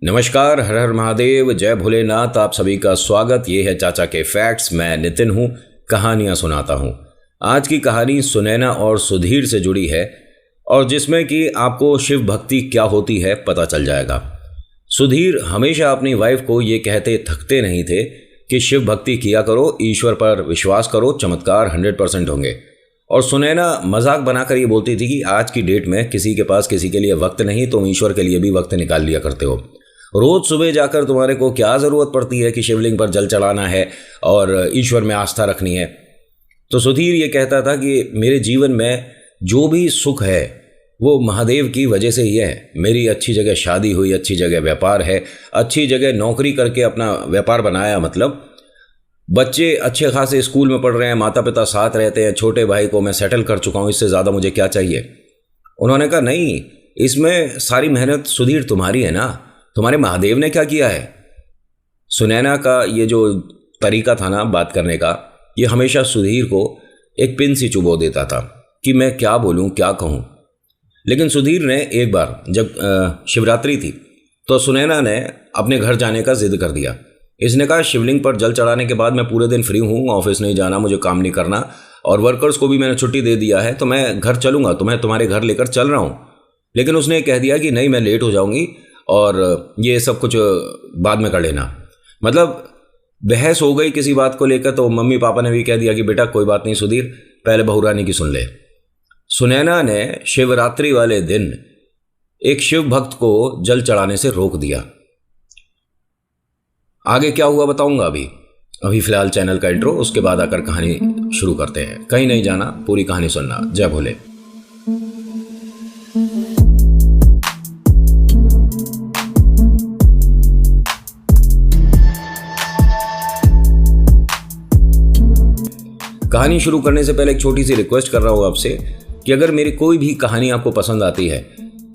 नमस्कार, हर हर महादेव, जय भोलेनाथ। आप सभी का स्वागत। ये है चाचा के फैक्ट्स। मैं नितिन हूँ, कहानियाँ सुनाता हूँ। आज की कहानी सुनैना और सुधीर से जुड़ी है और जिसमें कि आपको शिव भक्ति क्या होती है पता चल जाएगा। सुधीर हमेशा अपनी वाइफ को ये कहते थकते नहीं थे कि शिव भक्ति किया करो, ईश्वर पर विश्वास करो, चमत्कार 100% होंगे। और सुनैना मजाक बनाकर ये बोलती थी कि आज की डेट में किसी के पास किसी के लिए वक्त नहीं, तुम ईश्वर के लिए भी वक्त निकाल लिया करते हो। रोज सुबह जाकर तुम्हारे को क्या ज़रूरत पड़ती है कि शिवलिंग पर जल चढ़ाना है और ईश्वर में आस्था रखनी है। तो सुधीर ये कहता था कि मेरे जीवन में जो भी सुख है वो महादेव की वजह से ही है। मेरी अच्छी जगह शादी हुई, अच्छी जगह व्यापार है, अच्छी जगह नौकरी करके अपना व्यापार बनाया, मतलब बच्चे अच्छे खासे स्कूल में पढ़ रहे हैं, माता पिता साथ रहते हैं, छोटे भाई को मैं सेटल कर चुका हूँ, इससे ज़्यादा मुझे क्या चाहिए। उन्होंने कहा नहीं, इसमें सारी मेहनत सुधीर तुम्हारी है ना, तुम्हारे महादेव ने क्या किया है। सुनैना का ये जो तरीका था ना बात करने का, ये हमेशा सुधीर को एक पिन सी चुभो देता था कि मैं क्या बोलूँ, क्या कहूँ। लेकिन सुधीर ने एक बार जब शिवरात्रि थी तो सुनैना ने अपने घर जाने का जिद कर दिया। इसने कहा शिवलिंग पर जल चढ़ाने के बाद मैं पूरे दिन फ्री हूँ, ऑफिस नहीं जाना, मुझे काम नहीं करना और वर्कर्स को भी मैंने छुट्टी दे दिया है, तो मैं घर चलूँगा, तो मैं तुम्हारे घर लेकर चल रहा हूँ। लेकिन उसने कह दिया कि नहीं, मैं लेट हो जाऊँगी और ये सब कुछ बाद में कर लेना। मतलब बहस हो गई किसी बात को लेकर, तो मम्मी पापा ने भी कह दिया कि बेटा कोई बात नहीं सुधीर, पहले बहू रानी की सुन ले। सुनैना ने शिवरात्रि वाले दिन एक शिव भक्त को जल चढ़ाने से रोक दिया। आगे क्या हुआ बताऊंगा अभी फिलहाल चैनल का इंट्रो, उसके बाद आकर कहानी शुरू करते हैं। कहीं नहीं जाना, पूरी कहानी सुनना। जय भोले। कहानी शुरू करने से पहले एक छोटी सी रिक्वेस्ट कर रहा हूँ आपसे कि अगर मेरी कोई भी कहानी आपको पसंद आती है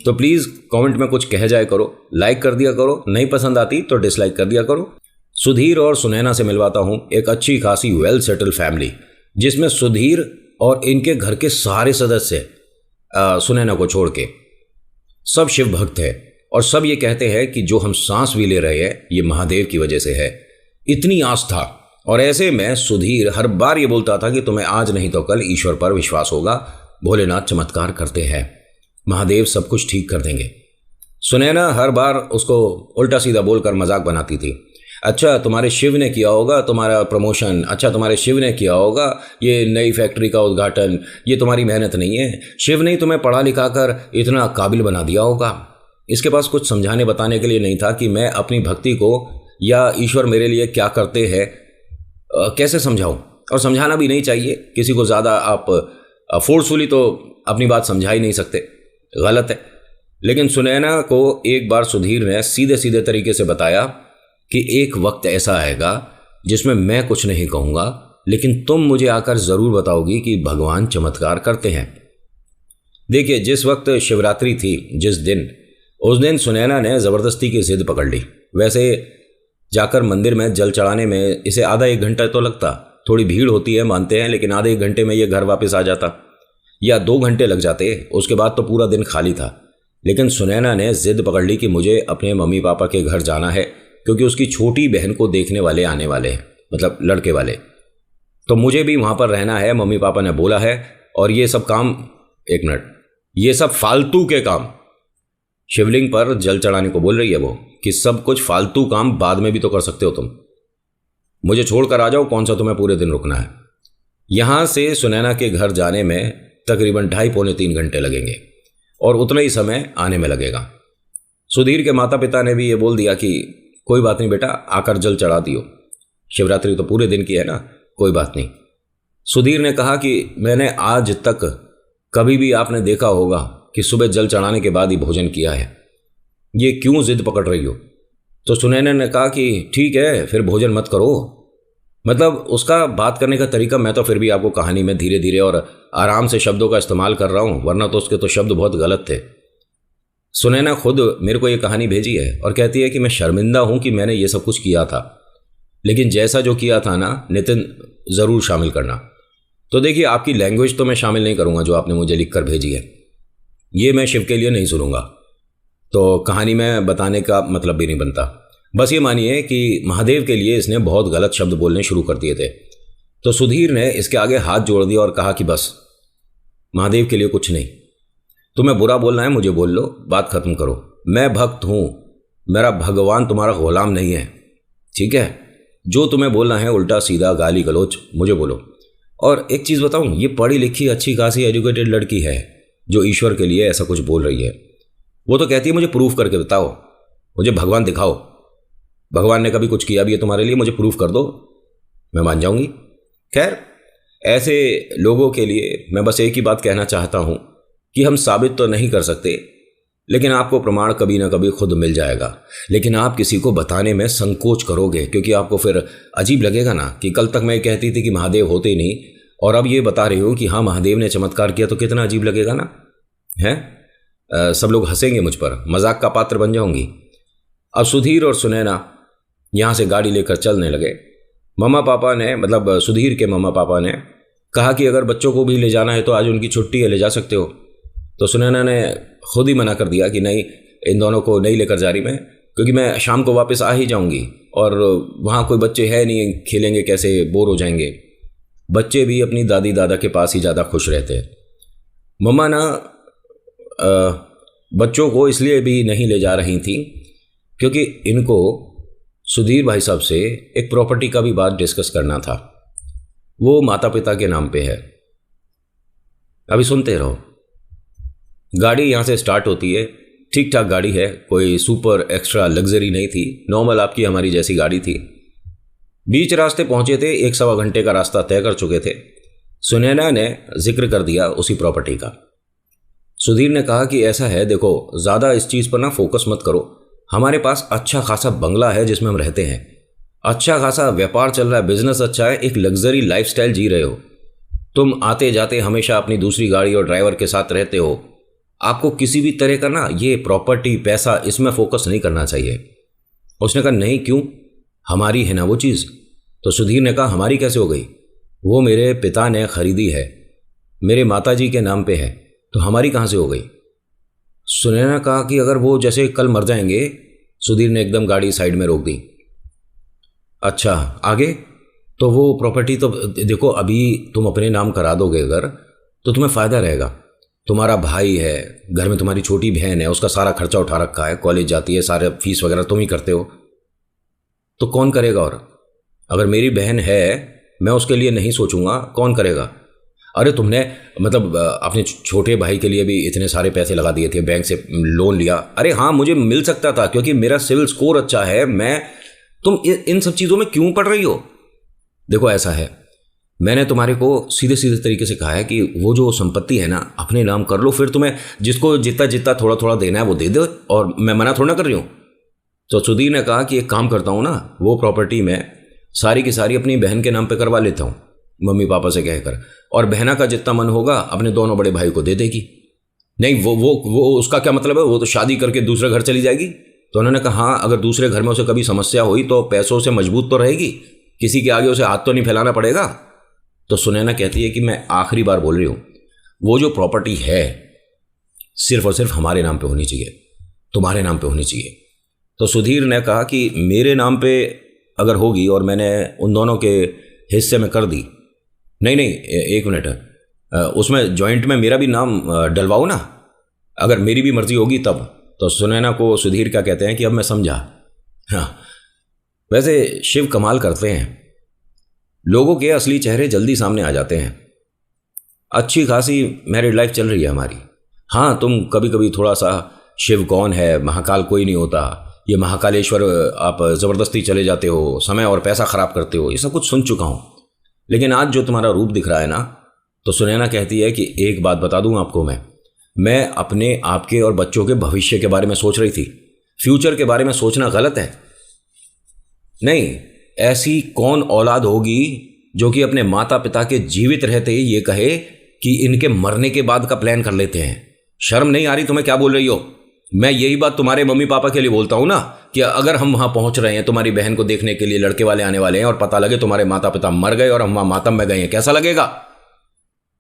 तो प्लीज़ कमेंट में कुछ कह जाया करो, लाइक कर दिया करो, नहीं पसंद आती तो डिसलाइक कर दिया करो। सुधीर और सुनैना से मिलवाता हूँ एक अच्छी खासी वेल सेटल फैमिली, जिसमें सुधीर और इनके घर के सारे सदस्य सुनैना को छोड़ के सब शिव भक्त है और सब ये कहते हैं कि जो हम सांस भी ले रहे हैं ये महादेव की वजह से है। इतनी आस्था। और ऐसे में सुधीर हर बार ये बोलता था कि तुम्हें आज नहीं तो कल ईश्वर पर विश्वास होगा, भोलेनाथ चमत्कार करते हैं, महादेव सब कुछ ठीक कर देंगे। सुनैना हर बार उसको उल्टा सीधा बोलकर मजाक बनाती थी। अच्छा तुम्हारे शिव ने किया होगा तुम्हारा प्रमोशन, अच्छा तुम्हारे शिव ने किया होगा ये नई फैक्ट्री का उद्घाटन, ये तुम्हारी मेहनत नहीं है, शिव ने तुम्हें पढ़ा लिखा कर इतना काबिल बना दिया होगा। इसके पास कुछ समझाने बताने के लिए नहीं था कि मैं अपनी भक्ति को या ईश्वर मेरे लिए क्या करते हैं कैसे समझाऊं, और समझाना भी नहीं चाहिए किसी को ज़्यादा। आप फोर्सफुली तो अपनी बात समझा ही नहीं सकते, गलत है। लेकिन सुनैना को एक बार सुधीर ने सीधे सीधे तरीके से बताया कि एक वक्त ऐसा आएगा जिसमें मैं कुछ नहीं कहूँगा, लेकिन तुम मुझे आकर ज़रूर बताओगी कि भगवान चमत्कार करते हैं। देखिए, जिस वक्त शिवरात्रि थी जिस दिन, उस दिन सुनैना ने ज़बरदस्ती की जिद पकड़ ली। वैसे जाकर मंदिर में जल चढ़ाने में इसे आधा एक घंटा तो लगता, थोड़ी भीड़ होती है मानते हैं, लेकिन आधे एक घंटे में ये घर वापस आ जाता, या 2 घंटे लग जाते, उसके बाद तो पूरा दिन खाली था। लेकिन सुनैना ने जिद पकड़ ली कि मुझे अपने मम्मी पापा के घर जाना है, क्योंकि उसकी छोटी बहन को देखने वाले आने वाले हैं, मतलब लड़के वाले, तो मुझे भी वहाँ पर रहना है, मम्मी पापा ने बोला है। और ये सब काम, एक मिनट, ये सब फालतू के काम, शिवलिंग पर जल चढ़ाने को बोल रही है वो कि सब कुछ फालतू काम बाद में भी तो कर सकते हो तुम, मुझे छोड़कर आ जाओ, कौन सा तुम्हें पूरे दिन रुकना है। यहाँ से सुनैना के घर जाने में तकरीबन 2.5-3 घंटे लगेंगे और उतना ही समय आने में लगेगा। सुधीर के माता पिता ने भी ये बोल दिया कि कोई बात नहीं बेटा, आकर जल चढ़ा दियो, शिवरात्रि तो पूरे दिन की है ना, कोई बात नहीं। सुधीर ने कहा कि मैंने आज तक कभी भी आपने देखा होगा कि सुबह जल चढ़ाने के बाद ही भोजन किया है, ये क्यों जिद पकड़ रही हो। तो सुनैना ने कहा कि ठीक है फिर भोजन मत करो। मतलब उसका बात करने का तरीका, मैं तो फिर भी आपको कहानी में धीरे धीरे और आराम से शब्दों का इस्तेमाल कर रहा हूँ, वरना तो उसके तो शब्द बहुत गलत थे। सुनैना खुद मेरे को ये कहानी भेजी है और कहती है कि मैं शर्मिंदा हूँ कि मैंने ये सब कुछ किया था, लेकिन जैसा जो किया था ना नितिन, ज़रूर शामिल करना। तो देखिए, आपकी लैंग्वेज तो मैं शामिल नहीं करूँगा जो आपने मुझे लिख कर भेजी है, ये मैं शिव के लिए नहीं सुनूंगा। तो कहानी में बताने का मतलब भी नहीं बनता। बस ये मानिए कि महादेव के लिए इसने बहुत गलत शब्द बोलने शुरू कर दिए थे। तो सुधीर ने इसके आगे हाथ जोड़ दिया और कहा कि बस, महादेव के लिए कुछ नहीं, तुम्हें बुरा बोलना है मुझे बोल लो, बात खत्म करो। मैं भक्त हूँ, मेरा भगवान तुम्हारा गुलाम नहीं है, ठीक है? जो तुम्हें बोलना है उल्टा सीधा गाली गलौज मुझे बोलो। और एक चीज़ बताऊँ, ये पढ़ी लिखी अच्छी खासी एजुकेटेड लड़की है जो ईश्वर के लिए ऐसा कुछ बोल रही है। वो तो कहती है मुझे प्रूफ करके बताओ, मुझे भगवान दिखाओ, भगवान ने कभी कुछ किया भी है तुम्हारे लिए, मुझे प्रूफ कर दो, मैं मान जाऊंगी। खैर, ऐसे लोगों के लिए मैं बस एक ही बात कहना चाहता हूँ कि हम साबित तो नहीं कर सकते, लेकिन आपको प्रमाण कभी ना कभी खुद मिल जाएगा। लेकिन आप किसी को बताने में संकोच करोगे, क्योंकि आपको फिर अजीब लगेगा ना कि कल तक मैं कहती थी कि महादेव होते ही नहीं और अब ये बता रही हो कि हाँ महादेव ने चमत्कार किया, तो कितना अजीब लगेगा ना, है? सब लोग हंसेंगे मुझ पर, मजाक का पात्र बन जाऊंगी। अब सुधीर और सुनैना यहाँ से गाड़ी लेकर चलने लगे। मम्मा पापा ने, मतलब सुधीर के मम्मा पापा ने कहा कि अगर बच्चों को भी ले जाना है तो आज उनकी छुट्टी है, ले जा सकते हो। तो सुनैना ने खुद ही मना कर दिया कि नहीं, इन दोनों को नहीं लेकर जा रही मैं, क्योंकि मैं शाम को वापस आ ही जाऊंगी और वहाँ कोई बच्चे है नहीं, खेलेंगे कैसे, बोर हो जाएंगे। बच्चे भी अपनी दादी दादा के पास ही ज़्यादा खुश रहते हैं। मम्मा ना बच्चों को इसलिए भी नहीं ले जा रही थी क्योंकि इनको सुधीर भाई साहब से एक प्रॉपर्टी का भी बात डिस्कस करना था। वो माता पिता के नाम पे है। अभी सुनते रहो। गाड़ी यहाँ से स्टार्ट होती है, ठीक ठाक गाड़ी है, कोई सुपर एक्स्ट्रा लग्जरी नहीं थी, नॉर्मल आपकी हमारी जैसी गाड़ी थी। बीच रास्ते पहुँचे थे, 1-1.25 घंटे का रास्ता तय कर चुके थे। सुनैना ने जिक्र कर दिया उसी प्रॉपर्टी का। सुधीर ने कहा कि ऐसा है, देखो ज़्यादा इस चीज़ पर ना फोकस मत करो, हमारे पास अच्छा खासा बंगला है जिसमें हम रहते हैं, अच्छा खासा व्यापार चल रहा है, बिजनेस अच्छा है, एक लग्जरी लाइफस्टाइल जी रहे हो, तुम आते जाते हमेशा अपनी दूसरी गाड़ी और ड्राइवर के साथ रहते हो, आपको किसी भी तरह का ना ये प्रॉपर्टी पैसा इसमें फोकस नहीं करना चाहिए। उसने कहा नहीं, क्यों, हमारी है ना वो चीज़। तो सुधीर ने कहा हमारी कैसे हो गई, वो मेरे पिता ने खरीदी है, मेरे माताजी के नाम पे है, तो हमारी कहाँ से हो गई। सुनैना ने कहा कि अगर वो जैसे कल मर जाएंगे। सुधीर ने एकदम गाड़ी साइड में रोक दी। अच्छा आगे, तो वो प्रॉपर्टी तो देखो अभी तुम अपने नाम करा दोगे अगर, तो तुम्हें फ़ायदा रहेगा। तुम्हारा भाई है, घर में तुम्हारी छोटी बहन है, उसका सारा खर्चा उठा रखा है, कॉलेज जाती है, सारे फीस वगैरह तुम ही करते हो, तो कौन करेगा। और अगर मेरी बहन है, मैं उसके लिए नहीं सोचूंगा, कौन करेगा। अरे तुमने मतलब अपने छोटे भाई के लिए भी इतने सारे पैसे लगा दिए थे, बैंक से लोन लिया। अरे हाँ, मुझे मिल सकता था क्योंकि मेरा सिविल स्कोर अच्छा है, तुम इन सब चीज़ों में क्यों पड़ रही हो। देखो ऐसा है, मैंने तुम्हारे को सीधे सीधे तरीके से कहा है कि वो जो संपत्ति है ना अपने नाम कर लो, फिर तुम्हें जिसको जितना जितना थोड़ा थोड़ा देना है वो दे दो, और मैं मना थोड़ा ना कर रही हूँ। तो सुधीर ने कहा कि एक काम करता हूँ ना, वो प्रॉपर्टी में सारी की सारी अपनी बहन के नाम पे करवा लेता हूँ, मम्मी पापा से कहकर, और बहना का जितना मन होगा अपने दोनों बड़े भाई को दे देगी। नहीं वो उसका क्या मतलब है, वो तो शादी करके दूसरे घर चली जाएगी। तो उन्होंने कहा हाँ, अगर दूसरे घर में उसे कभी समस्या हुई तो पैसों से मजबूत तो रहेगी, किसी के आगे उसे हाथ तो नहीं फैलाना पड़ेगा। तो सुनैना कहती है कि मैं आखिरी बार बोल रही हूँ, वो जो प्रॉपर्टी है सिर्फ और सिर्फ हमारे नाम पे होनी चाहिए, तुम्हारे नाम पे होनी चाहिए। तो सुधीर ने कहा कि मेरे नाम पे अगर होगी और मैंने उन दोनों के हिस्से में कर दी, नहीं एक मिनट, उसमें जॉइंट में मेरा भी नाम डलवाओ ना, अगर मेरी भी मर्जी होगी तब। तो सुनैना को सुधीर क्या कहते हैं कि अब मैं समझा। हाँ, वैसे शिव कमाल करते हैं, लोगों के असली चेहरे जल्दी सामने आ जाते हैं। अच्छी खासी मैरिड लाइफ चल रही है हमारी। हाँ, तुम कभी कभी थोड़ा सा शिव कौन है, महाकाल कोई नहीं होता, ये महाकालेश्वर आप ज़बरदस्ती चले जाते हो, समय और पैसा ख़राब करते हो, ये सब कुछ सुन चुका हूँ। लेकिन आज जो तुम्हारा रूप दिख रहा है ना, तो सुनैना कहती है कि एक बात बता दूं आपको, मैं अपने आपके और बच्चों के भविष्य के बारे में सोच रही थी। फ्यूचर के बारे में सोचना गलत है। नहीं, ऐसी कौन औलाद होगी जो कि अपने माता पिता के जीवित रहते ही ये कहे कि इनके मरने के बाद का प्लान कर लेते हैं। शर्म नहीं आ रही तुम्हें, क्या बोल रही हो। मैं यही बात तुम्हारे मम्मी पापा के लिए बोलता हूँ ना, कि अगर हम वहाँ पहुँच रहे हैं तुम्हारी बहन को देखने के लिए, लड़के वाले आने वाले हैं, और पता लगे तुम्हारे माता पिता मर गए और हम वहाँ मातम में गए हैं, कैसा लगेगा।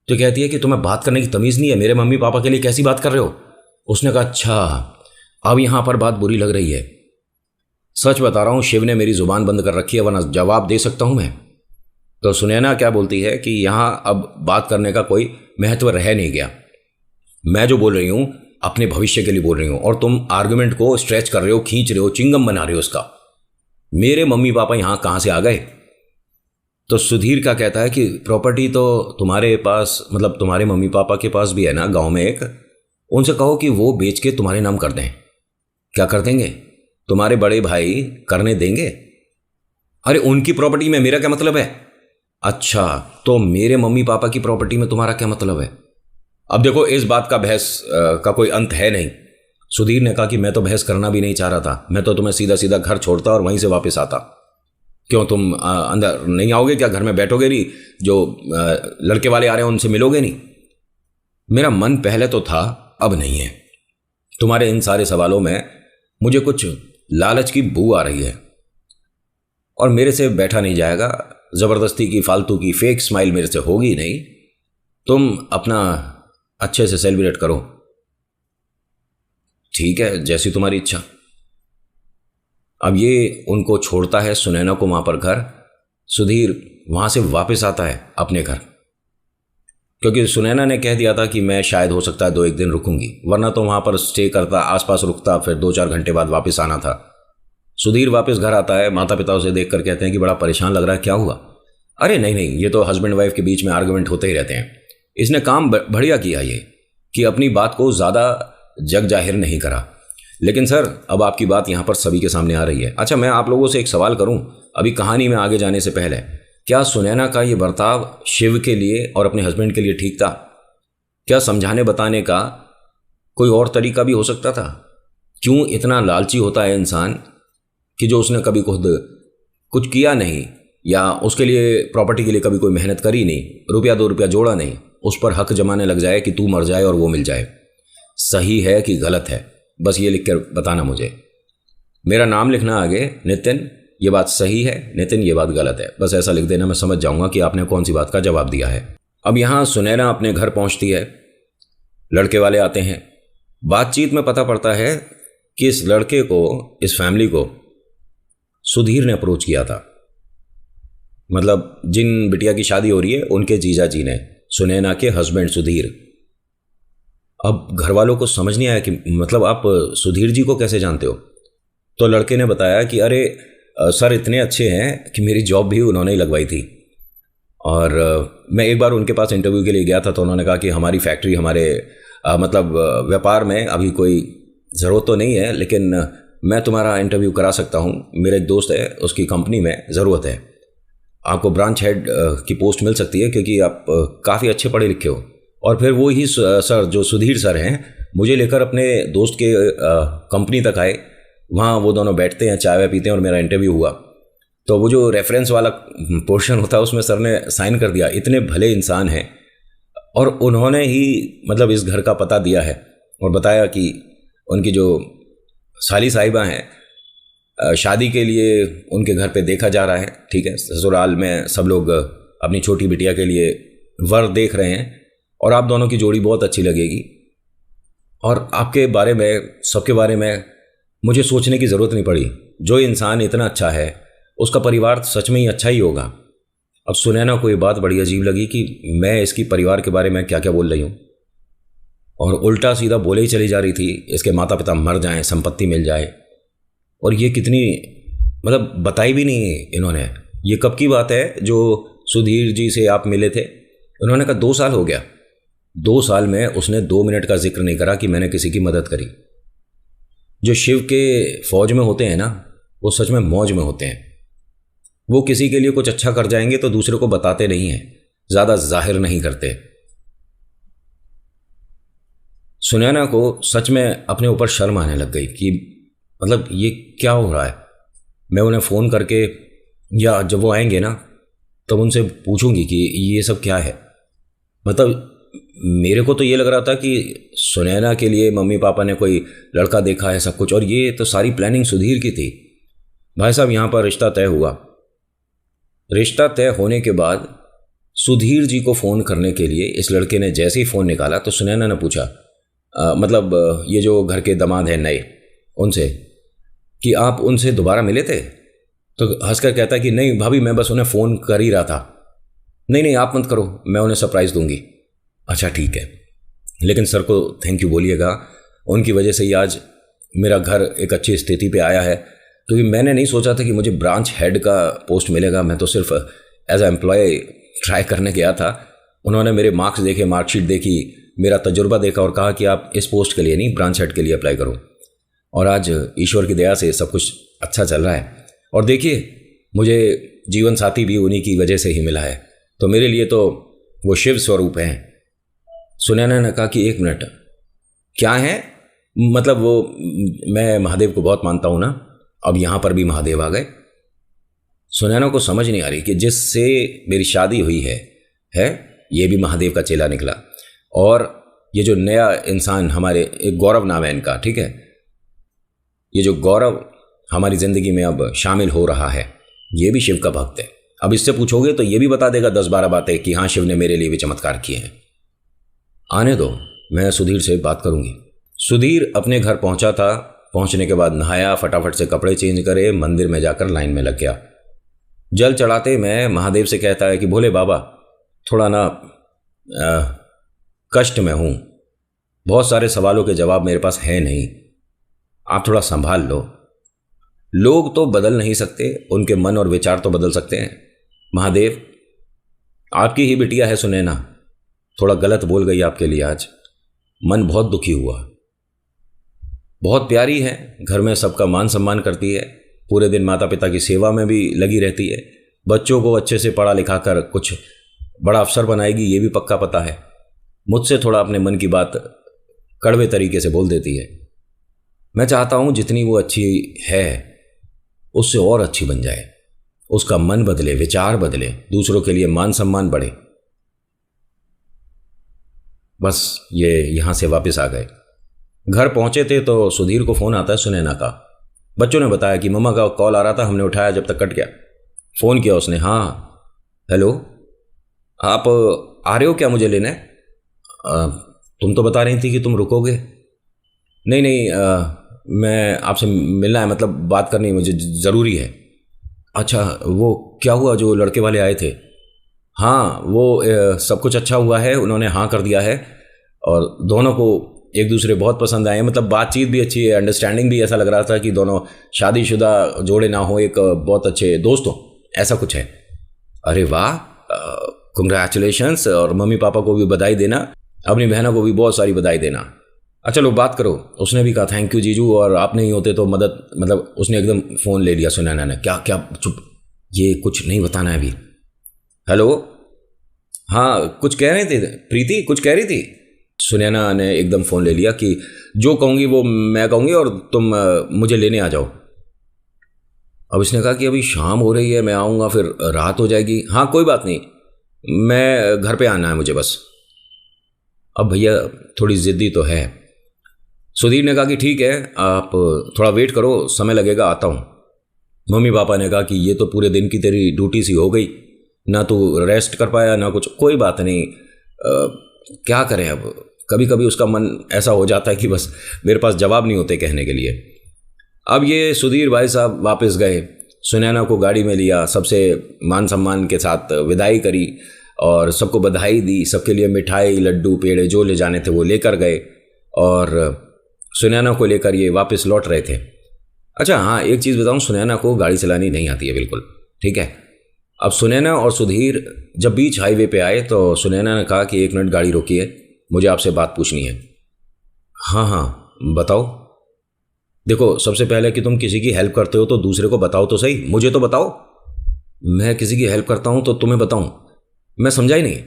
तो कहती है कि तुम्हें बात करने की तमीज़ नहीं है, मेरे मम्मी पापा के लिए कैसी बात कर रहे हो। उसने कहा अच्छा, अब यहाँ पर बात बुरी लग रही है। सच बता रहा हूँ, शिव ने मेरी ज़ुबान बंद कर रखी है, वरना जवाब दे सकता हूँ मैं। तो सुनैना क्या बोलती है कि यहाँ अब बात करने का कोई महत्व रह नहीं गया। मैं जो बोल रही हूँ अपने भविष्य के लिए बोल रही हूँ, और तुम आर्गुमेंट को स्ट्रेच कर रहे हो, खींच रहे हो, चिंगम बना रहे हो उसका। मेरे मम्मी पापा यहाँ कहाँ से आ गए? तो सुधीर क्या कहता है कि प्रॉपर्टी तो तुम्हारे पास, मतलब तुम्हारे मम्मी पापा के पास भी है ना गांव में एक, उनसे कहो कि वो बेच के तुम्हारे नाम कर दें। क्या कर देंगे? तुम्हारे बड़े भाई करने देंगे? अरे उनकी प्रॉपर्टी में मेरा क्या मतलब है? अच्छा, तो मेरे मम्मी पापा की प्रॉपर्टी में तुम्हारा क्या मतलब है? अब देखो, इस बात का बहस का कोई अंत है नहीं। सुधीर ने कहा कि मैं तो बहस करना भी नहीं चाह रहा था, मैं तो तुम्हें सीधा सीधा घर छोड़ता और वहीं से वापस आता। क्यों, तुम अंदर नहीं आओगे क्या? घर में बैठोगे नहीं? जो लड़के वाले आ रहे हैं उनसे मिलोगे नहीं? मेरा मन पहले तो था, अब नहीं है। तुम्हारे इन सारे सवालों में मुझे कुछ लालच की बू आ रही है, और मेरे से बैठा नहीं जाएगा। ज़बरदस्ती की, फालतू की, फेक स्माइल मेरे से होगी नहीं। तुम अपना अच्छे से सेलिब्रेट करो। ठीक है, जैसी तुम्हारी इच्छा। अब ये उनको छोड़ता है, सुनैना को वहाँ पर घर। सुधीर वहाँ से वापस आता है अपने घर, क्योंकि सुनैना ने कह दिया था कि मैं शायद हो सकता है 2-1 दिन रुकूंगी, वरना तो वहाँ पर स्टे करता, आसपास रुकता, फिर 2-4 घंटे बाद वापस आना था। सुधीर वापस घर आता है। माता पिता उसे देखकर कहते हैं कि बड़ा परेशान लग रहा है, क्या हुआ? अरे नहीं नहीं, ये तो हस्बैंड वाइफ के बीच में आर्गुमेंट होते ही रहते हैं। इसने काम बढ़िया किया ये कि अपनी बात को ज़्यादा जग जाहिर नहीं करा। लेकिन सर, अब आपकी बात यहाँ पर सभी के सामने आ रही है। अच्छा, मैं आप लोगों से एक सवाल करूँ अभी कहानी में आगे जाने से पहले, क्या सुनैना का ये बर्ताव शिव के लिए और अपने हस्बैंड के लिए ठीक था? क्या समझाने बताने का कोई और तरीका भी हो सकता था? क्यों इतना लालची होता है इंसान कि जो उसने कभी खुद कुछ किया नहीं, या उसके लिए प्रॉपर्टी के लिए कभी कोई मेहनत करी नहीं, रुपया 2 रुपया जोड़ा नहीं, उस पर हक जमाने लग जाए कि तू मर जाए और वो मिल जाए। सही है कि गलत है, बस ये लिख कर बताना मुझे। मेरा नाम लिखना आगे, नितिन ये बात सही है, नितिन ये बात गलत है, बस ऐसा लिख देना, मैं समझ जाऊंगा कि आपने कौन सी बात का जवाब दिया है। अब यहाँ सुनैना अपने घर पहुँचती है, लड़के वाले आते हैं। बातचीत में पता पड़ता है कि इस लड़के को, इस फैमिली को सुधीर ने अप्रोच किया था। मतलब जिन बिटिया की शादी हो रही है उनके जीजा जी ने, सुनैना के हस्बैंड सुधीर। अब घर वालों को समझ नहीं आया कि मतलब आप सुधीर जी को कैसे जानते हो? तो लड़के ने बताया कि अरे सर इतने अच्छे हैं कि मेरी जॉब भी उन्होंने ही लगवाई थी, और मैं एक बार उनके पास इंटरव्यू के लिए गया था, तो उन्होंने कहा कि हमारी फैक्ट्री, हमारे मतलब व्यापार में अभी कोई ज़रूरत तो नहीं है, लेकिन मैं तुम्हारा इंटरव्यू करा सकता हूँ। मेरा एक दोस्त है, उसकी कंपनी में ज़रूरत है, आपको ब्रांच हेड की पोस्ट मिल सकती है, क्योंकि आप काफ़ी अच्छे पढ़े लिखे हो। और फिर वो ही सर, जो सुधीर सर हैं, मुझे लेकर अपने दोस्त के कंपनी तक आए। वहाँ वो दोनों बैठते हैं, चाय वाय पीते हैं, और मेरा इंटरव्यू हुआ। तो वो जो रेफरेंस वाला पोर्शन होता है उसमें सर ने साइन कर दिया। इतने भले इंसान हैं, और उन्होंने ही मतलब इस घर का पता दिया है और बताया कि उनकी जो साली साहिबा हैं, शादी के लिए उनके घर पे देखा जा रहा है। ठीक है, ससुराल में सब लोग अपनी छोटी बिटिया के लिए वर देख रहे हैं, और आप दोनों की जोड़ी बहुत अच्छी लगेगी, और आपके बारे में, सबके बारे में मुझे सोचने की ज़रूरत नहीं पड़ी। जो इंसान इतना अच्छा है उसका परिवार सच में ही अच्छा ही होगा। अब सुनैना को ये बात बड़ी अजीब लगी कि मैं इसकी परिवार के बारे में क्या क्या बोल रही हूँ, और उल्टा सीधा बोले ही चली जा रही थी, इसके माता पिता मर जाएं, संपत्ति मिल जाए। और ये कितनी, मतलब बताई भी नहीं इन्होंने। ये कब की बात है जो सुधीर जी से आप मिले थे? उन्होंने कहा 2 साल हो गया। 2 साल में उसने 2 मिनट का जिक्र नहीं करा कि मैंने किसी की मदद करी। जो शिव के फौज में होते हैं ना, वो सच में मौज में होते हैं। वो किसी के लिए कुछ अच्छा कर जाएंगे तो दूसरे को बताते नहीं हैं, ज़्यादा जाहिर नहीं करते। सुनैना को सच में अपने ऊपर शर्म आने लग गई कि मतलब ये क्या हो रहा है। मैं उन्हें फ़ोन करके, या जब वो आएंगे ना तब उनसे पूछूंगी कि ये सब क्या है। मतलब मेरे को तो ये लग रहा था कि सुनैना के लिए मम्मी पापा ने कोई लड़का देखा है, सब कुछ, और ये तो सारी प्लानिंग सुधीर की थी। भाई साहब, यहाँ पर रिश्ता तय हुआ। रिश्ता तय होने के बाद सुधीर जी को फ़ोन करने के लिए इस लड़के ने जैसे ही फ़ोन निकाला तो सुनैना ने पूछा, मतलब ये जो घर के दामाद हैं नए, उनसे कि आप उनसे दोबारा मिले थे? तो हंसकर कहता है कि नहीं भाभी, मैं बस उन्हें फ़ोन कर ही रहा था। नहीं नहीं, आप मत करो, मैं उन्हें सरप्राइज़ दूंगी। अच्छा ठीक है, लेकिन सर को थैंक यू बोलिएगा, उनकी वजह से ही आज मेरा घर एक अच्छी स्थिति पे आया है। क्योंकि मैंने नहीं सोचा था कि मुझे ब्रांच हेड का पोस्ट मिलेगा, मैं तो सिर्फ एज ए एम्प्लॉय ट्राई करने गया था। उन्होंने मेरे मार्क्स देखे, मार्कशीट देखी, मेरा तजुर्बा देखा और कहा कि आप इस पोस्ट के लिए नहीं, ब्रांच हेड के लिए अप्लाई करो। और आज ईश्वर की दया से सब कुछ अच्छा चल रहा है। और देखिए, मुझे जीवन साथी भी उन्हीं की वजह से ही मिला है, तो मेरे लिए तो वो शिव स्वरूप हैं। सुनैना ने कहा कि 1 मिनट, क्या है? मतलब वो, मैं महादेव को बहुत मानता हूँ ना, अब यहाँ पर भी महादेव आ गए। सुनैना को समझ नहीं आ रही कि जिससे मेरी शादी हुई है ये भी महादेव का चेला निकला। और ये जो नया इंसान हमारे, एक गौरव नाम है इनका, ठीक है, ये जो गौरव हमारी ज़िंदगी में अब शामिल हो रहा है, ये भी शिव का भक्त है। अब इससे पूछोगे तो ये भी बता देगा 10-12 बातें कि हाँ, शिव ने मेरे लिए भी चमत्कार किए हैं। आने दो, मैं सुधीर से बात करूंगी। सुधीर अपने घर पहुंचा था। पहुंचने के बाद नहाया, फटाफट से कपड़े चेंज करे, मंदिर में जाकर लाइन में लग गया। जल चढ़ाते मैं महादेव से कहता है कि भोले बाबा, थोड़ा ना कष्ट में हूँ, बहुत सारे सवालों के जवाब मेरे पास है नहीं, आप थोड़ा संभाल लो। लोग तो बदल नहीं सकते, उनके मन और विचार तो बदल सकते हैं। महादेव, आपकी ही बिटिया है सुनैना, थोड़ा गलत बोल गई आपके लिए आज, मन बहुत दुखी हुआ। बहुत प्यारी है, घर में सबका मान सम्मान करती है, पूरे दिन माता पिता की सेवा में भी लगी रहती है, बच्चों को अच्छे से पढ़ा लिखा कर कुछ बड़ा अफसर बनाएगी, ये भी पक्का पता है। मुझसे थोड़ा अपने मन की बात कड़वे तरीके से बोल देती है। मैं चाहता हूँ जितनी वो अच्छी है उससे और अच्छी बन जाए, उसका मन बदले, विचार बदले, दूसरों के लिए मान सम्मान बढ़े। बस ये यहाँ से वापस आ गए। घर पहुँचे थे तो सुधीर को फ़ोन आता है सुनैना का। बच्चों ने बताया कि मम्मा का कॉल आ रहा था, हमने उठाया, जब तक कट गया। फ़ोन किया उसने, हाँ हेलो, आप आ रहे हो क्या मुझे लेने? तुम तो बता रही थी कि तुम रुकोगे। नहीं नहीं, मैं आपसे मिलना है, मतलब बात करनी मुझे ज़रूरी है। अच्छा, वो क्या हुआ जो लड़के वाले आए थे? हाँ, वो सब कुछ अच्छा हुआ है, उन्होंने हाँ कर दिया है और दोनों को एक दूसरे बहुत पसंद आए हैं। मतलब बातचीत भी अच्छी है, अंडरस्टैंडिंग भी, ऐसा लग रहा था कि दोनों शादीशुदा जोड़े ना हो, एक बहुत अच्छे दोस्त हो, ऐसा कुछ है। अरे वाह, कंग्रेचुलेशंस, और मम्मी पापा को भी बधाई देना, अपनी बहनों को भी बहुत सारी बधाई देना। अच्छा लो बात करो। उसने भी कहा थैंक यू जीजू, और आप नहीं होते तो मदद, मतलब उसने एकदम फ़ोन ले लिया सुनैना ने। क्या क्या, चुप, ये कुछ नहीं बताना है अभी। हेलो, हाँ कुछ कह रहे थे प्रीति, कुछ कह रही थी? सुनैना ने एकदम फ़ोन ले लिया कि जो कहूँगी वो मैं कहूँगी और तुम मुझे लेने आ जाओ। अब इसने कहा कि अभी शाम हो रही है, मैं आऊँगा फिर रात हो जाएगी। हाँ कोई बात नहीं, मैं घर पे आना है मुझे बस। अब भैया थोड़ी ज़िद्दी तो है। सुधीर ने कहा कि ठीक है, आप थोड़ा वेट करो, समय लगेगा, आता हूँ। मम्मी पापा ने कहा कि ये तो पूरे दिन की तेरी ड्यूटी सी हो गई, ना तो रेस्ट कर पाया ना कुछ। कोई बात नहीं, क्या करें, अब कभी कभी उसका मन ऐसा हो जाता है कि बस मेरे पास जवाब नहीं होते कहने के लिए। अब ये सुधीर भाई साहब वापस गए, सुनैना को गाड़ी में लिया, सबसे मान सम्मान के साथ विदाई करी और सबको बधाई दी, सबके लिए मिठाई, लड्डू, पेड़े जो ले जाने थे वो लेकर गए और सुनैना को लेकर ये वापस लौट रहे थे। अच्छा हाँ, एक चीज़ बताऊँ, सुनैना को गाड़ी चलानी नहीं आती है बिल्कुल, ठीक है। अब सुनैना और सुधीर जब बीच हाईवे पे आए तो सुनैना ने कहा कि 1 मिनट गाड़ी रोकिए, मुझे आपसे बात पूछनी है। हाँ हाँ बताओ। देखो, सबसे पहले कि तुम किसी की हेल्प करते हो तो दूसरे को बताओ तो सही, मुझे तो बताओ। मैं किसी की हेल्प करता हूँ तो तुम्हें बताऊँ? मैं समझा ही नहीं।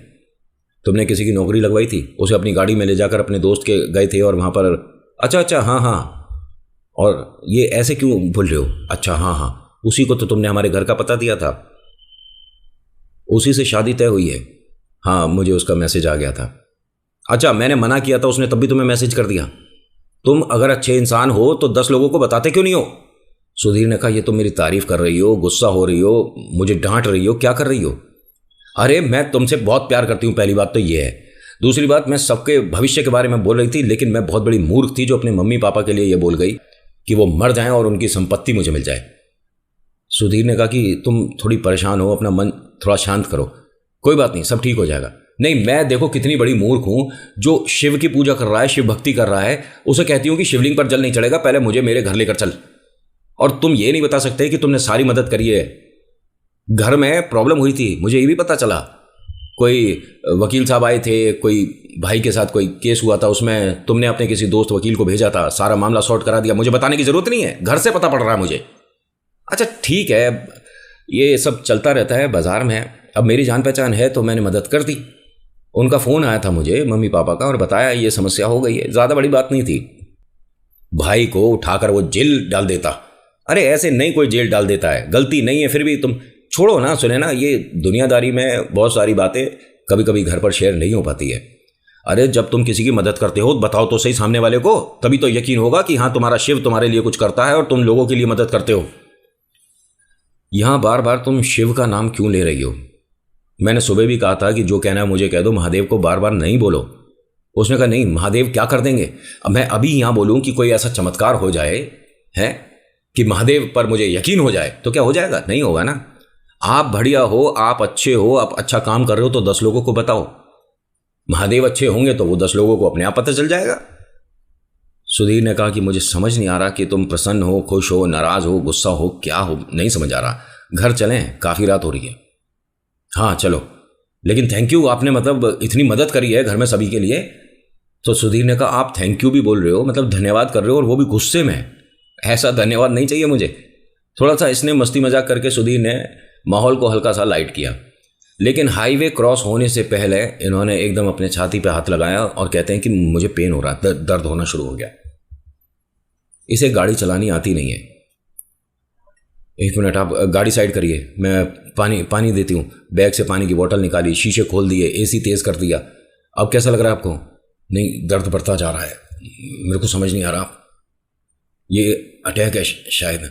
तुमने किसी की नौकरी लगवाई थी, उसे अपनी गाड़ी में ले जाकर अपने दोस्त के गए थे और वहाँ पर, अच्छा हाँ हाँ, और ये ऐसे क्यों भूल रहे हो? अच्छा हाँ हाँ, उसी को तो तुमने हमारे घर का पता दिया था, उसी से शादी तय हुई है। हाँ मुझे उसका मैसेज आ गया था। अच्छा, मैंने मना किया था, उसने तब भी तुम्हें मैसेज कर दिया? तुम अगर अच्छे इंसान हो तो 10 लोगों को बताते क्यों नहीं हो? सुधीर ने कहा ये तो मेरी तारीफ कर रही हो, गुस्सा हो रही हो, मुझे डांट रही हो, क्या कर रही हो? अरे मैं तुमसे बहुत प्यार करती हूँ, पहली बात तो ये है। दूसरी बात, मैं सबके भविष्य के बारे में बोल रही थी, लेकिन मैं बहुत बड़ी मूर्ख थी जो अपने मम्मी पापा के लिए ये बोल गई कि वो मर जाएं और उनकी संपत्ति मुझे मिल जाए। सुधीर ने कहा कि तुम थोड़ी परेशान हो, अपना मन थोड़ा शांत करो, कोई बात नहीं, सब ठीक हो जाएगा। नहीं, मैं देखो कितनी बड़ी मूर्ख हूं, जो शिव की पूजा कर रहा है, शिव भक्ति कर रहा है, उसे कहती हूं कि शिवलिंग पर जल नहीं चढ़ेगा, पहले मुझे मेरे घर लेकर चल। और तुम ये नहीं बता सकते कि तुमने सारी मदद करी है। घर में प्रॉब्लम हुई थी, मुझे ये भी पता चला, कोई वकील साहब आए थे, कोई भाई के साथ कोई केस हुआ था, उसमें तुमने अपने किसी दोस्त वकील को भेजा था, सारा मामला सॉर्ट करा दिया, मुझे बताने की जरूरत नहीं है, घर से पता पड़ रहा है मुझे। अच्छा ठीक है, ये सब चलता रहता है बाजार में, अब मेरी जान पहचान है तो मैंने मदद कर दी। उनका फ़ोन आया था मुझे मम्मी पापा का और बताया ये समस्या हो गई है, ज़्यादा बड़ी बात नहीं थी। भाई को उठाकर वो जेल डाल देता। अरे ऐसे नहीं कोई जेल डाल देता है, गलती नहीं है, फिर भी तुम छोड़ो ना। सुने ना, ये दुनियादारी में बहुत सारी बातें कभी कभी घर पर शेयर नहीं हो पाती है। अरे जब तुम किसी की मदद करते हो बताओ तो सही सामने वाले को, तभी तो यकीन होगा कि हाँ तुम्हारा शिव तुम्हारे लिए कुछ करता है और तुम लोगों के लिए मदद करते हो। यहां बार बार तुम शिव का नाम क्यों ले रही हो? मैंने सुबह भी कहा था कि जो कहना है मुझे कह दो, महादेव को बार बार नहीं बोलो। उसने कहा नहीं, महादेव क्या कर देंगे? अब मैं अभी यहां बोलूं कि कोई ऐसा चमत्कार हो जाए है कि महादेव पर मुझे यकीन हो जाए, तो क्या हो जाएगा? नहीं होगा ना। आप बढ़िया हो, आप अच्छे हो, आप अच्छा काम कर रहे हो तो 10 लोगों को बताओ। महादेव अच्छे होंगे तो वो 10 लोगों को अपने आप पता चल जाएगा। सुधीर ने कहा कि मुझे समझ नहीं आ रहा कि तुम प्रसन्न हो, खुश हो, नाराज हो, गुस्सा हो, क्या हो, नहीं समझ आ रहा। घर चलें, काफ़ी रात हो रही है। हाँ चलो, लेकिन थैंक यू, आपने मतलब इतनी मदद करी है घर में सभी के लिए। तो सुधीर ने कहा आप थैंक यू भी बोल रहे हो, मतलब धन्यवाद कर रहे हो, और वो भी गुस्से में। ऐसा धन्यवाद नहीं चाहिए मुझे। थोड़ा सा इसने मस्ती मजाक करके सुधीर ने माहौल को हल्का सा लाइट किया, लेकिन हाईवे क्रॉस होने से पहले इन्होंने एकदम अपने छाती पे हाथ लगाया और कहते हैं कि मुझे पेन हो रहा, दर्द होना शुरू हो गया। इसे गाड़ी चलानी आती नहीं है। 1 मिनट, आप गाड़ी साइड करिए, मैं पानी देती हूँ। बैग से पानी की बोतल निकाली, शीशे खोल दिए, एसी तेज़ कर दिया। अब कैसा लग रहा है आपको? नहीं, दर्द बढ़ता जा रहा है, मेरे को समझ नहीं आ रहा, ये अटैक है शायद।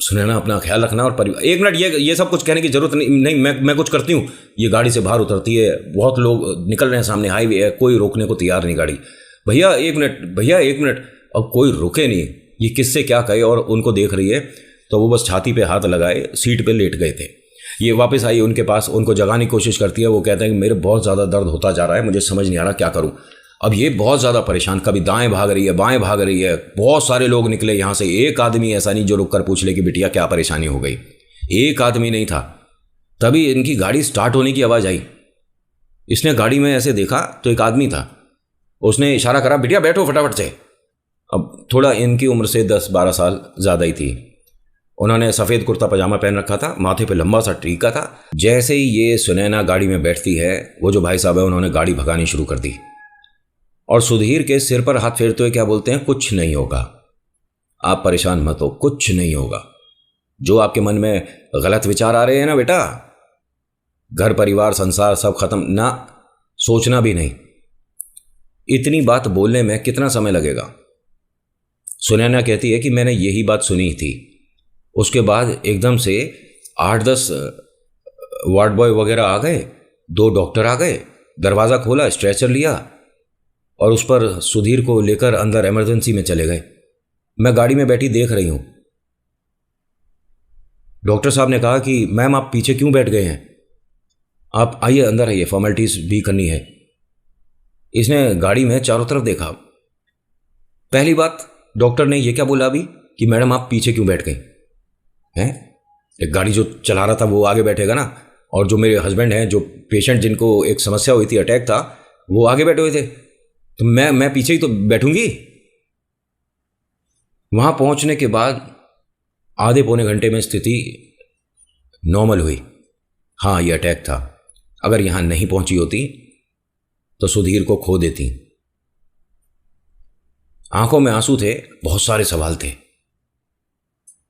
सुने ना, अपना ख्याल रखना। और परिवार, 1 मिनट, ये सब कुछ कहने की जरूरत नहीं, मैं कुछ करती हूँ। ये गाड़ी से बाहर उतरती है, बहुत लोग निकल रहे हैं, सामने हाईवे है, कोई रोकने को तैयार नहीं गाड़ी। भैया 1 मिनट, भैया 1 मिनट। अब कोई रुके नहीं, ये किससे क्या कहे, और उनको देख रही है तो वो बस छाती पे हाथ लगाए सीट पे लेट गए थे। ये वापस आई उनके पास, उनको जगाने की कोशिश करती है। वो कहते हैं कि मेरे बहुत ज़्यादा दर्द होता जा रहा है, मुझे समझ नहीं आ रहा क्या करूँ। अब ये बहुत ज़्यादा परेशान, कभी दाएं भाग रही है, बाएं भाग रही है। बहुत सारे लोग निकले यहाँ से, एक आदमी ऐसा नहीं जो रुक कर पूछ ले कि बिटिया क्या परेशानी हो गई। एक आदमी नहीं था। तभी इनकी गाड़ी स्टार्ट होने की आवाज़ आई। इसने गाड़ी में ऐसे देखा तो एक आदमी था। उसने इशारा करा, बिटिया बैठो फटाफट से। अब थोड़ा इनकी उम्र से 10-12 साल ज़्यादा ही थी। उन्होंने सफ़ेद कुर्ता पजामा पहन रखा था, माथे पे लंबा सा टीका था। जैसे ही ये सुनैना गाड़ी में बैठती है, वो जो भाई साहब है उन्होंने गाड़ी भगानी शुरू कर दी और सुधीर के सिर पर हाथ फेरते हुए क्या बोलते हैं, कुछ नहीं होगा, आप परेशान मत हो, कुछ नहीं होगा। जो आपके मन में गलत विचार आ रहे हैं ना बेटा, घर परिवार संसार सब खत्म ना, सोचना भी नहीं। इतनी बात बोलने में कितना समय लगेगा? सुनैना कहती है कि मैंने यही बात सुनी थी। उसके बाद एकदम से 8-10 वार्ड बॉय वगैरह आ गए, 2 डॉक्टर आ गए, दरवाज़ा खोला, स्ट्रेचर लिया और उस पर सुधीर को लेकर अंदर इमरजेंसी में चले गए। मैं गाड़ी में बैठी देख रही हूँ। डॉक्टर साहब ने कहा कि मैम आप पीछे क्यों बैठ गए हैं, आप आइए अंदर आइए, फॉर्मेलिटीज़ भी करनी है। इसने गाड़ी में चारों तरफ देखा। पहली बात, डॉक्टर ने यह क्या बोला अभी कि मैडम आप पीछे क्यों बैठ गई हैं? एक गाड़ी जो चला रहा था वो आगे बैठेगा ना, और जो मेरे हस्बैंड हैं, जो पेशेंट जिनको एक समस्या हुई थी, अटैक था, वो आगे बैठे हुए थे, तो मैं पीछे ही तो बैठूंगी। वहां पहुंचने के बाद आधे पौने घंटे में स्थिति नॉर्मल हुई। हाँ, ये अटैक था। अगर यहां नहीं पहुंची होती तो सुधीर को खो देती। आंखों में आंसू थे, बहुत सारे सवाल थे।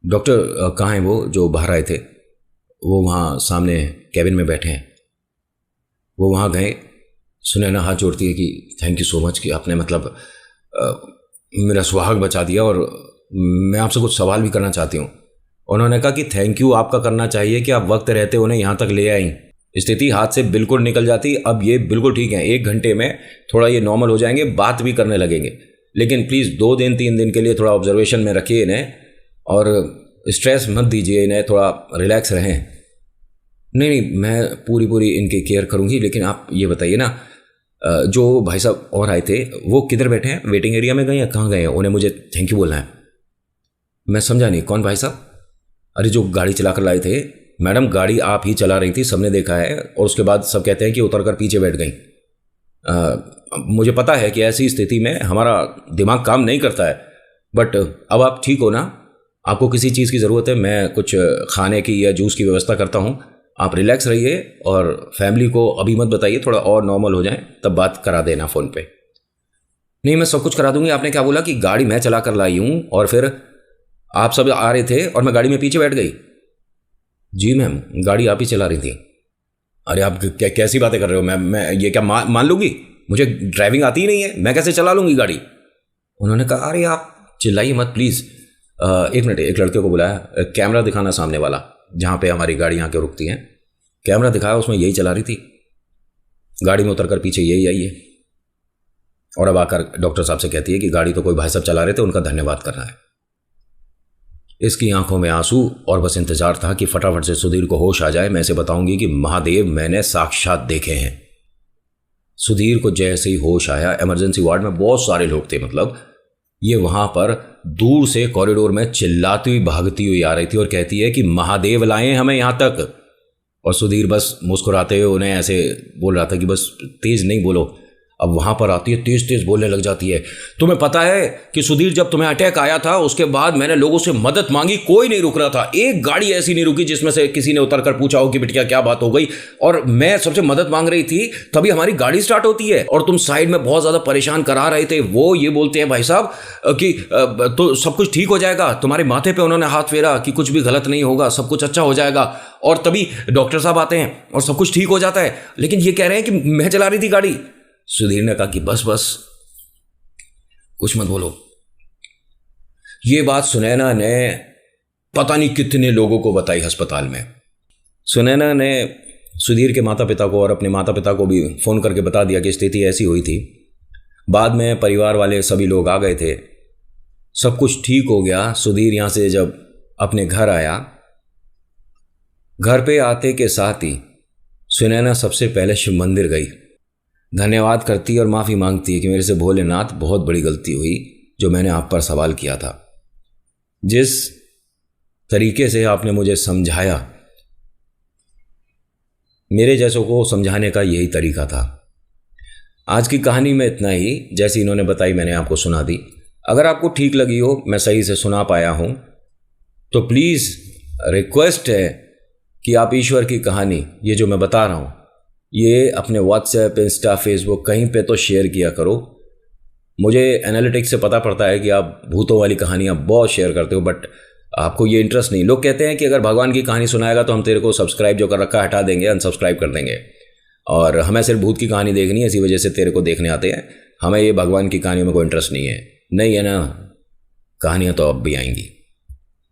डॉक्टर कहाँ हैं वो जो बाहर आए थे? वो वहाँ सामने कैबिन में बैठे हैं। वो वहाँ गए। सुनैना हाथ जोड़ती है कि थैंक यू सो मच कि आपने मतलब मेरा सुहाग बचा दिया, और मैं आपसे कुछ सवाल भी करना चाहती हूँ। उन्होंने कहा कि थैंक यू आपका करना चाहिए कि आप वक्त रहते उन्हें यहाँ तक ले आई। स्थिति हाथ से बिल्कुल निकल जाती। अब ये बिल्कुल ठीक है, 1 घंटे में थोड़ा ये नॉर्मल हो जाएंगे, बात भी करने लगेंगे। लेकिन प्लीज़ 2 दिन 3 दिन के लिए थोड़ा ऑब्जर्वेशन में रखिए इन्हें और स्ट्रेस मत दीजिए इन्हें, थोड़ा रिलैक्स रहें। नहीं नहीं, मैं पूरी इनकी केयर करूँगी। लेकिन आप ये बताइए ना, जो भाई साहब और आए थे वो किधर बैठे हैं? वेटिंग एरिया में गए या कहाँ गए हैं? उन्हें मुझे थैंक यू बोलना है। मैं समझा नहीं, कौन भाई साहब? अरे जो गाड़ी चला कर लाए थे। मैडम गाड़ी आप ही चला रही थी, सबने देखा है, और उसके बाद सब कहते हैं कि उतर कर पीछे बैठ गई। मुझे पता है कि ऐसी स्थिति में हमारा दिमाग काम नहीं करता है, बट अब आप ठीक हो ना? आपको किसी चीज़ की ज़रूरत है? मैं कुछ खाने की या जूस की व्यवस्था करता हूँ, आप रिलैक्स रहिए और फैमिली को अभी मत बताइए, थोड़ा और नॉर्मल हो जाए तब बात करा देना फ़ोन पे। नहीं, मैं सब कुछ करा दूंगी। आपने क्या बोला कि गाड़ी मैं चला कर लाई हूँ और फिर आप सब आ रहे थे और मैं गाड़ी में पीछे बैठ गई? जी मैम, गाड़ी आप ही चला रही थी। अरे आप कैसी बातें कर रहे हो? मैं ये क्या मान लूँगी? मुझे ड्राइविंग आती ही नहीं है, मैं कैसे चला लूँगी गाड़ी? उन्होंने कहा अरे आप चिल्लाइए मत प्लीज़। एक मिनट, एक लड़के को बुलाया, कैमरा दिखाना सामने वाला जहाँ पे हमारी गाड़ी आके रुकती हैं। कैमरा दिखाया, उसमें यही चला रही थी, गाड़ी में उतरकर पीछे यही आई है। और अब आकर डॉक्टर साहब से कहती है कि गाड़ी तो कोई भाई साहब चला रहे थे, उनका धन्यवाद करना है। इसकी आंखों में आंसू और बस इंतजार था कि फटाफट से सुधीर को होश आ जाए। मैं इसे बताऊंगी कि महादेव मैंने साक्षात देखे हैं। सुधीर को जैसे ही होश आया, इमरजेंसी वार्ड में बहुत सारे लोग थे, मतलब ये वहां पर दूर से कॉरिडोर में चिल्लाती हुई भागती हुई आ रही थी और कहती है कि महादेव लाए हमें यहां तक। और सुधीर बस मुस्कुराते हुए उन्हें ऐसे बोल रहा था कि बस तेज नहीं बोलो। अब वहां पर आती है, तेज तेज बोलने लग जाती है। तुम्हें पता है कि सुधीर जब तुम्हें अटैक आया था उसके बाद मैंने लोगों से मदद मांगी, कोई नहीं रुक रहा था, एक गाड़ी ऐसी नहीं रुकी जिसमें से किसी ने उतर कर पूछा हो कि बिटिया क्या बात हो गई। और मैं सबसे मदद मांग रही थी, तभी हमारी गाड़ी स्टार्ट होती है और तुम साइड में बहुत ज्यादा परेशान करा रहे थे। वो ये बोलते हैं भाई साहब कि तो सब कुछ ठीक हो जाएगा। तुम्हारे माथे पे उन्होंने हाथ फेरा कि कुछ भी गलत नहीं होगा, सब कुछ अच्छा हो जाएगा। और तभी डॉक्टर साहब आते हैं और सब कुछ ठीक हो जाता है। लेकिन ये कह रहे हैं कि मैं चला रही थी गाड़ी। सुधीर ने कहा कि बस बस कुछ मत बोलो। ये बात सुनैना ने पता नहीं कितने लोगों को बताई अस्पताल में। सुनैना ने सुधीर के माता पिता को और अपने माता पिता को भी फ़ोन करके बता दिया कि स्थिति ऐसी हुई थी। बाद में परिवार वाले सभी लोग आ गए थे, सब कुछ ठीक हो गया। सुधीर यहाँ से जब अपने घर आया, घर पे आते के साथ ही सुनैना सबसे पहले शिव मंदिर गई, धन्यवाद करती और माफ़ी मांगती है कि मेरे से भोलेनाथ बहुत बड़ी गलती हुई जो मैंने आप पर सवाल किया था। जिस तरीके से आपने मुझे समझाया, मेरे जैसों को समझाने का यही तरीका था। आज की कहानी में इतना ही, जैसी इन्होंने बताई मैंने आपको सुना दी। अगर आपको ठीक लगी हो, मैं सही से सुना पाया हूँ, तो प्लीज़ रिक्वेस्ट है कि आप ईश्वर की कहानी, ये जो मैं बता रहा हूँ, ये अपने व्हाट्सएप, इंस्टा, फेसबुक कहीं पे तो शेयर किया करो। मुझे एनालिटिक्स से पता पड़ता है कि आप भूतों वाली कहानियाँ बहुत शेयर करते हो, बट आपको ये इंटरेस्ट नहीं। लोग कहते हैं कि अगर भगवान की कहानी सुनाएगा तो हम तेरे को सब्सक्राइब जो कर रखा है हटा देंगे, अनसब्सक्राइब कर देंगे, और हमें सिर्फ भूत की कहानी देखनी है, इसी वजह से तेरे को देखने आते हैं। हमें ये भगवान की कहानियों में कोई इंटरेस्ट नहीं है। नहीं है ना? कहानियाँ तो अब भी आएंगी,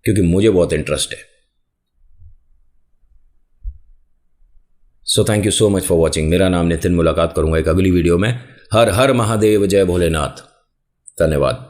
क्योंकि मुझे बहुत इंटरेस्ट है। So thank you so much for watching. मेरा नाम नितिन। मुलाकात करूंगा एक अगली वीडियो में। हर हर महादेव, जय भोलेनाथ। धन्यवाद।